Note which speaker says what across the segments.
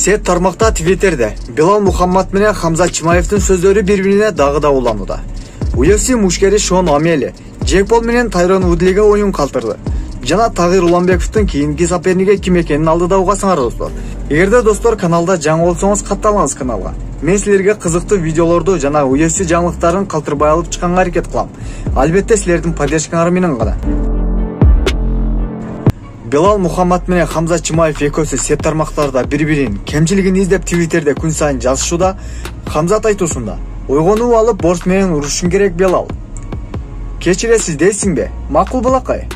Speaker 1: Сет тармакта Twitter'de Белал Мухаммад менен Хамзат Чимаевдин сөздөрү бири-бирине дагы да уланууда. UFC мушкери Шон Амели Джек Пол менен Тайрон Вудлиге оюн калтырды. Жана Тагир Уланбековдун кийинки соперниги ким экенин алдыда угасыңар достор. Эгерде достор каналда жаңы болсоңуз катталыңыз каналга. Мен силерге кызыктуу видеолорду жана UFC жаңылыктарын калтырбай алып чыкканга аракет кылам. Албетте силердин поддержкаңар менен гана. Белал Мухаммад менен Хамзат Чимаев экөөсү сет тармактарда бири-биринин кемчилигин издеп Twitter'де күн сайын жазышууда. Хамзат айтуусунда: "Ойгонуп алып борт менен урушуң керек Белал. Кечиресиз дейсиңби? Макул балакай.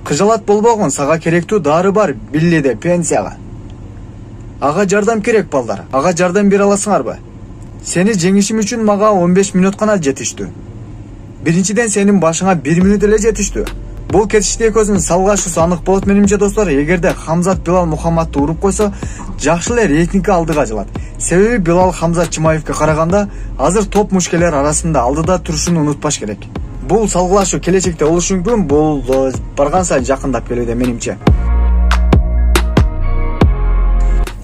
Speaker 1: Кыжалат болбогон, сага керектүү дары бар, биллиде пенсияга. Ага жардам керек балдар. Ага жардам бере аласыңарбы? Сени жеңишим үчүн мага 15 мүнөт гана жетиштүү. Биринчиден сенин башыңа 1 мүнөт эле жетиштүү. Бул кетиште экөөсүнүн салгашуусу анык болот менимче достор. Эгерде Хамзат Белал Мухаммадты уруп койсо, жакшы эле рейтингге алдыга жылат. Себеби Белал Хамзат Чимаевге караганда азыр топ мушкелер арасында алдыда турушун унутпаш керек. Бул салгылашуу келечекте болушу мүмкүн, бул барган сайын жакындап келүүдө менимче.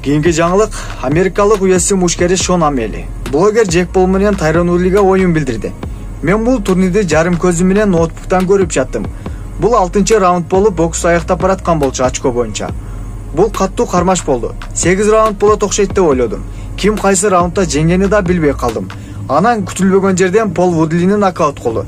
Speaker 1: Кийинки жаңылык америкалык UFC мушкери Шон Амели. Блогер Джек Пол менен Тайрон Вудлиге оюн билдирди. Мен бул турнирди жарым көзүм менен ноутбуктан көрүп жаттым. Бул 6-чы раунд болуп бокс аяктап бараткан болчу очко боюнча. Бул каттуу кармаш болду. 8 раунд болот окшойт деп ойлодум. Ким кайсы раундда жеңгени да билбей калдым. Анан күтүлбөгөн жерден Пол Вудлини нокаут кылды.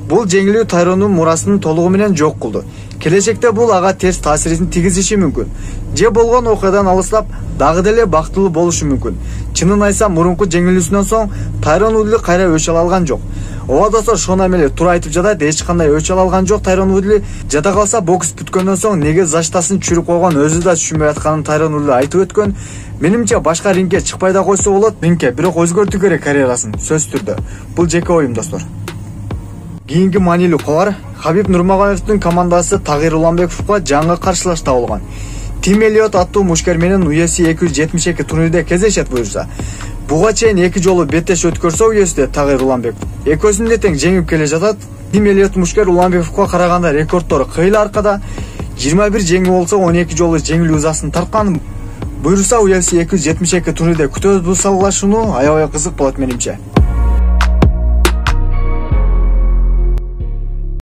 Speaker 1: Бул жеңилүү Тайронун мурасын толугу менен жок кылды. Келечекте бул ага терс таасирин тийгизиши мүмкүн. Же болгон окуядан алыстап дагы деле бактылуу болушу мүмкүн. Чынын айтсам, мурунку жеңилүүсүнөн соң Тайрон Вудли кайра өч ала алган жок. Ооба достор, Шон Амели туура айтып жатат, эч кандай өч ала алган жок Тайрон Вудли. Жада калса бокс бүткөндөн соң неге заштасын чүрүп койгон өзү да түшүнбөй атканын Тайрон Вудли айтып өткөн. Менимче башка рингге чыкпай да койсо болот. Рингге бирок өзгөртүү керек карьерасын, сөзсүз түрдө. Бул жеке оюм достор. Кийинки маанилүү кабар Хабиб Нурмагомедовдун командасы Тагир Уланбековго жаңы каршылашта болгон. Тим Элиот аттуу мушкер менен UFC 272 турнирде кездешет буюрса. Буга чейин 2 жолу беттеш өткөрсө UFC'де Тагир Уланбеков экөөсүн да тең жеңип келе жатат. Тим Элиот мушкер Уланбековго караганда рекордтору кыйла аркада. 21 жеңи болсо 12 жолу жеңил узасын тарткан. Буюрса UFC 272 турнирде күтөбүз бул салгылашууну, аябай кызык болот менимче.